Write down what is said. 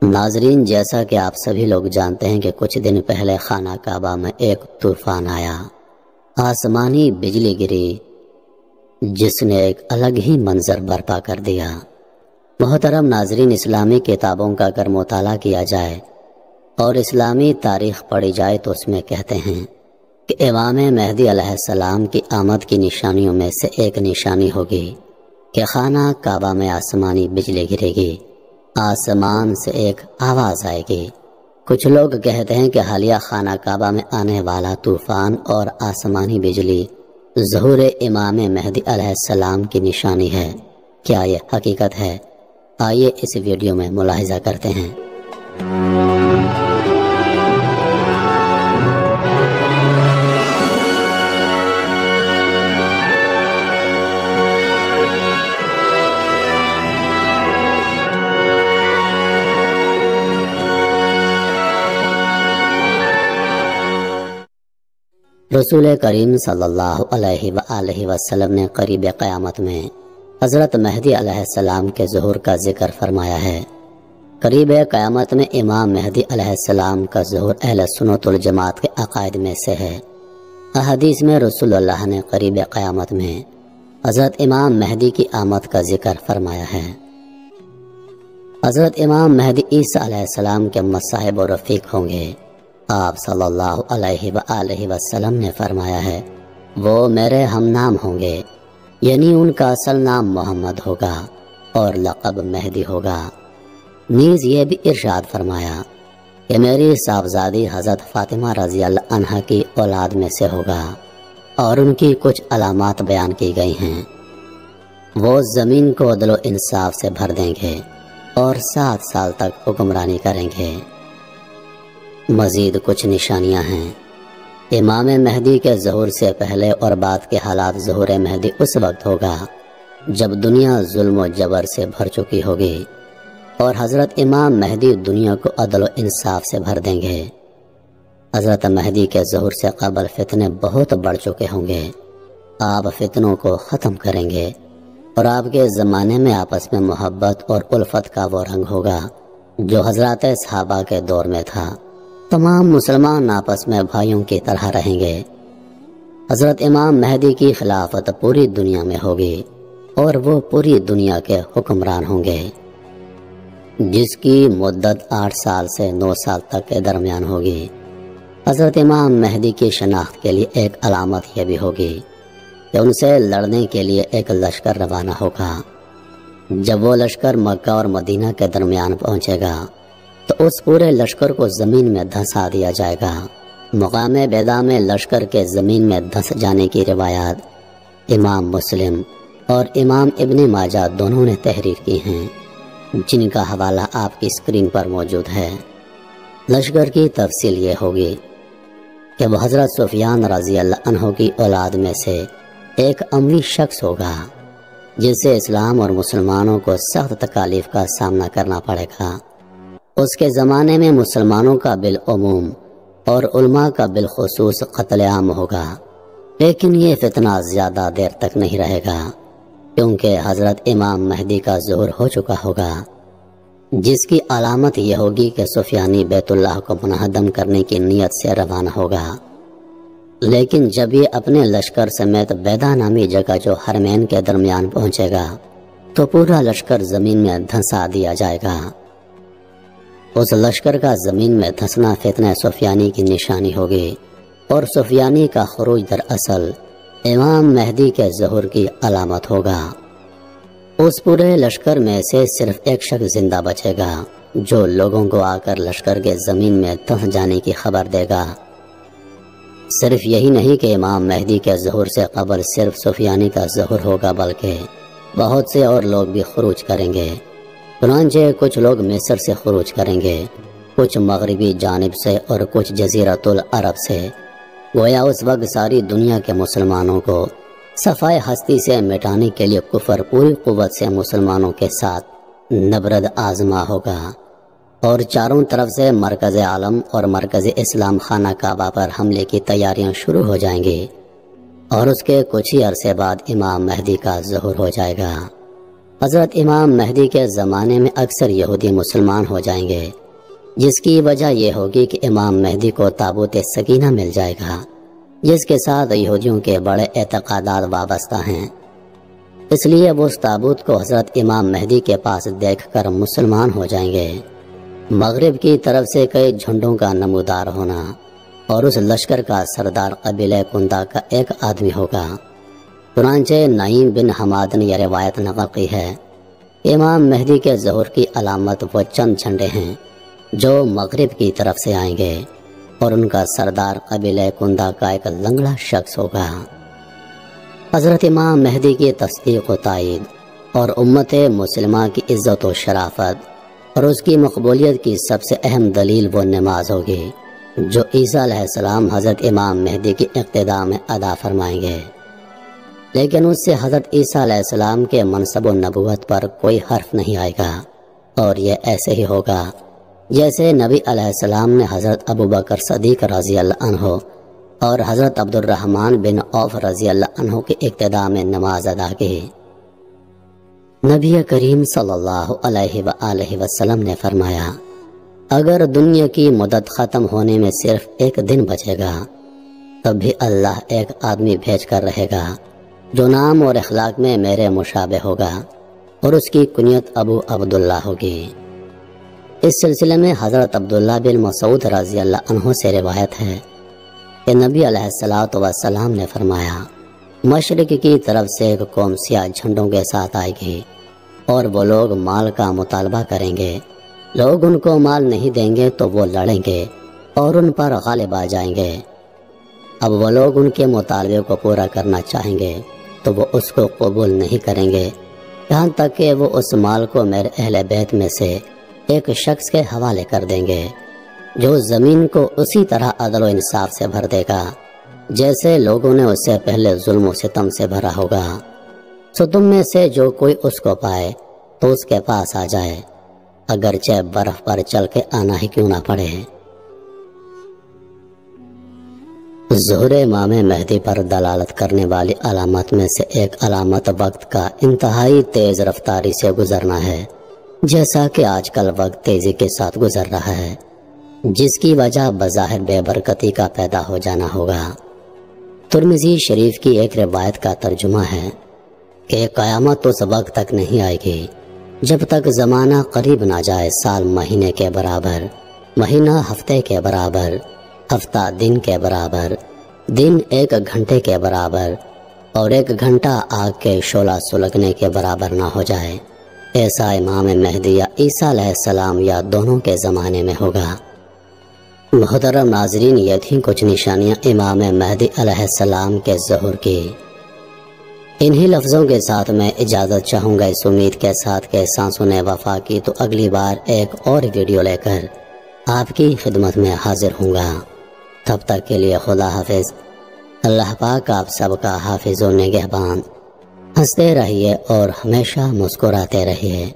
ناظرین، جیسا کہ آپ سبھی لوگ جانتے ہیں کہ کچھ دن پہلے خانہ کعبہ میں ایک طوفان آیا، آسمانی بجلی گری جس نے ایک الگ ہی منظر برپا کر دیا۔ محترم ناظرین، اسلامی کتابوں کا اگر مطالعہ کیا جائے اور اسلامی تاریخ پڑھی جائے تو اس میں کہتے ہیں کہ امام مہدی علیہ السلام کی آمد کی نشانیوں میں سے ایک نشانی ہوگی کہ خانہ کعبہ میں آسمانی بجلی گرے گی، آسمان سے ایک آواز آئے گی۔ کچھ لوگ کہتے ہیں کہ حالیہ خانہ کعبہ میں آنے والا طوفان اور آسمانی بجلی ظہور امام مہدی علیہ السلام کی نشانی ہے۔ کیا یہ حقیقت ہے؟ آئیے اس ویڈیو میں ملاحظہ کرتے ہیں۔ رسول کریم صلی اللہ علیہ وآلہ وسلم نے قریب قیامت میں حضرت مہدی علیہ السلام کے ظہور کا ذکر فرمایا ہے۔ قریب قیامت میں امام مہدی علیہ السلام کا ظہور اہل سنت والجماعت کے عقائد میں سے ہے۔ احادیث میں رسول اللہ نے قریب قیامت میں حضرت امام مہدی کی آمد کا ذکر فرمایا ہے۔ حضرت امام مہدی عیسیٰ علیہ السلام کے مصاحب و رفیق ہوں گے۔ آپ صلی اللہ علیہ وآلہ وسلم نے فرمایا ہے، وہ میرے ہم نام ہوں گے، یعنی ان کا اصل نام محمد ہوگا اور لقب مہدی ہوگا۔ نیز یہ بھی ارشاد فرمایا کہ میری صاحبزادی حضرت فاطمہ رضی اللہ عنہا کی اولاد میں سے ہوگا، اور ان کی کچھ علامات بیان کی گئی ہیں۔ وہ زمین کو عدل و انصاف سے بھر دیں گے اور 7 سال تک حکمرانی کریں گے۔ مزید کچھ نشانیاں ہیں۔ امام مہدی کے ظہور سے پہلے اور بعد کے حالات۔ ظہور مہدی اس وقت ہوگا جب دنیا ظلم و جبر سے بھر چکی ہوگی، اور حضرت امام مہدی دنیا کو عدل و انصاف سے بھر دیں گے۔ حضرت مہدی کے ظہور سے قبل فتنے بہت بڑھ چکے ہوں گے۔ آپ فتنوں کو ختم کریں گے، اور آپ کے زمانے میں آپس میں محبت اور الفت کا وہ رنگ ہوگا جو حضرات صحابہ کے دور میں تھا۔ تمام مسلمان آپس میں بھائیوں کی طرح رہیں گے۔ حضرت امام مہدی کی خلافت پوری دنیا میں ہوگی، اور وہ پوری دنیا کے حکمران ہوں گے، جس کی مدت 8 سال سے 9 سال تک کے درمیان ہوگی۔ حضرت امام مہدی کی شناخت کے لیے ایک علامت یہ بھی ہوگی کہ ان سے لڑنے کے لیے ایک لشکر روانہ ہوگا۔ جب وہ لشکر مکہ اور مدینہ کے درمیان پہنچے گا تو اس پورے لشکر کو زمین میں دھنسا دیا جائے گا۔ مقام بیضا میں لشکر کے زمین میں دھنس جانے کی روایات امام مسلم اور امام ابن ماجہ دونوں نے تحریر کی ہیں، جن کا حوالہ آپ کی اسکرین پر موجود ہے۔ لشکر کی تفصیل یہ ہوگی کہ وہ حضرت سفیان رضی اللہ عنہ کی اولاد میں سے ایک اموی شخص ہوگا، جس سے اسلام اور مسلمانوں کو سخت تکالیف کا سامنا کرنا پڑے گا۔ اس کے زمانے میں مسلمانوں کا بالعموم اور علماء کا بالخصوص قتل عام ہوگا، لیکن یہ فتنہ زیادہ دیر تک نہیں رہے گا، کیونکہ حضرت امام مہدی کا ظہور ہو چکا ہوگا، جس کی علامت یہ ہوگی کہ سفیانی بیت اللہ کو منہدم کرنے کی نیت سے روانہ ہوگا۔ لیکن جب یہ اپنے لشکر سمیت بیضا نامی جگہ جو حرمین کے درمیان پہنچے گا تو پورا لشکر زمین میں دھنسا دیا جائے گا۔ اس لشکر کا زمین میں دھنسنا فتنہ سفیانی کی نشانی ہوگی، اور سفیانی کا خروج دراصل امام مہدی کے ظہور کی علامت ہوگا۔ اس پورے لشکر میں سے صرف ایک شخص زندہ بچے گا، جو لوگوں کو آ کر لشکر کے زمین میں دھنس جانے کی خبر دے گا۔ صرف یہی نہیں کہ امام مہدی کے ظہور سے قبل صرف سفیانی کا ظہور ہوگا، بلکہ بہت سے اور لوگ بھی خروج کریں گے۔ چنانچہ کچھ لوگ مصر سے خروج کریں گے، کچھ مغربی جانب سے اور کچھ جزیرۃ العرب سے۔ گویا اس وقت ساری دنیا کے مسلمانوں کو صفائے ہستی سے مٹانے کے لیے کفر پوری قوت سے مسلمانوں کے ساتھ نبرد آزما ہوگا، اور چاروں طرف سے مرکز عالم اور مرکز اسلام خانہ کعبہ پر حملے کی تیاریاں شروع ہو جائیں گی، اور اس کے کچھ ہی عرصے بعد امام مہدی کا ظہور ہو جائے گا۔ حضرت امام مہدی کے زمانے میں اکثر یہودی مسلمان ہو جائیں گے، جس کی وجہ یہ ہوگی کہ امام مہدی کو تابوت سکینہ مل جائے گا، جس کے ساتھ یہودیوں کے بڑے اعتقادات وابستہ ہیں۔ اس لیے وہ اس تابوت کو حضرت امام مہدی کے پاس دیکھ کر مسلمان ہو جائیں گے۔ مغرب کی طرف سے کئی جھنڈوں کا نمودار ہونا اور اس لشکر کا سردار قبیلہ کندا کا ایک آدمی ہوگا۔ چنانچہ نعیم بن حماد نے یہ روایت نقل کی ہے، امام مہدی کے ظہور کی علامت وہ چند جھنڈے ہیں جو مغرب کی طرف سے آئیں گے، اور ان کا سردار قبیلہ کندا کا ایک لنگڑا شخص ہوگا۔ حضرت امام مہدی کی تصدیق و تائید اور امت مسلمہ کی عزت و شرافت اور اس کی مقبولیت کی سب سے اہم دلیل وہ نماز ہوگی جو عیسیٰ علیہ السلام حضرت امام مہدی کی اقتداء میں ادا فرمائیں گے، لیکن اس سے حضرت عیسیٰ علیہ السلام کے منصب و نبوت پر کوئی حرف نہیں آئے گا، اور یہ ایسے ہی ہوگا جیسے نبی علیہ السلام نے حضرت ابوبکر صدیق رضی اللہ عنہ اور حضرت عبد الرحمن بن عوف رضی اللہ عنہ کی اقتداء میں نماز ادا کی۔ نبی کریم صلی اللہ علیہ وآلہ وسلم نے فرمایا، اگر دنیا کی مدت ختم ہونے میں صرف ایک دن بچے گا، تب بھی اللہ ایک آدمی بھیج کر رہے گا جو نام اور اخلاق میں میرے مشابہ ہوگا، اور اس کی کنیت ابو عبداللہ ہوگی۔ اس سلسلے میں حضرت عبداللہ بن مسعود رضی اللہ عنہ سے روایت ہے کہ نبی علیہ السلام نے فرمایا، مشرق کی طرف سے ایک قوم سیاہ جھنڈوں کے ساتھ آئے گی، اور وہ لوگ مال کا مطالبہ کریں گے۔ لوگ ان کو مال نہیں دیں گے تو وہ لڑیں گے اور ان پر غالب آ جائیں گے۔ اب وہ لوگ ان کے مطالبے کو پورا کرنا چاہیں گے تو وہ اس کو قبول نہیں کریں گے، یہاں تک کہ وہ اس مال کو میرے اہل بیت میں سے ایک شخص کے حوالے کر دیں گے جو زمین کو اسی طرح عدل و انصاف سے بھر دے گا جیسے لوگوں نے اس سے پہلے ظلم و ستم سے بھرا ہوگا۔ سو تم میں سے جو کوئی اس کو پائے تو اس کے پاس آ جائے، اگرچہ برف پر چل کے آنا ہی کیوں نہ پڑے۔ ظہور امام مہدی پر دلالت کرنے والی علامات میں سے ایک علامت وقت کا انتہائی تیز رفتاری سے گزرنا ہے، جیسا کہ آج کل وقت تیزی کے ساتھ گزر رہا ہے، جس کی وجہ بظاہر بے برکتی کا پیدا ہو جانا ہوگا۔ ترمذی شریف کی ایک روایت کا ترجمہ ہے کہ قیامت اس وقت تک نہیں آئے گی جب تک زمانہ قریب نہ جائے سال مہینے کے برابر، مہینہ ہفتے کے برابر، ہفتہ دن کے برابر، دن ایک گھنٹے کے برابر، اور ایک گھنٹہ آگ کے شعلہ سلگنے کے برابر نہ ہو جائے۔ ایسا امام مہدی یا عیسیٰ علیہ السلام یا دونوں کے زمانے میں ہوگا۔ محترم ناظرین، یہ تھیں کچھ نشانیاں امام مہدی علیہ السلام کے ظہور کی۔ انہی لفظوں کے ساتھ میں اجازت چاہوں گا، اس امید کے ساتھ کہ سانسوں نے وفا کی تو اگلی بار ایک اور ویڈیو لے کر آپ کی خدمت میں حاضر ہوں گا۔ تب تک کے لیے خدا حافظ۔ اللہ پاک آپ سب کا حافظ و نگہبان۔ ہنستے رہیے اور ہمیشہ مسکراتے رہیے۔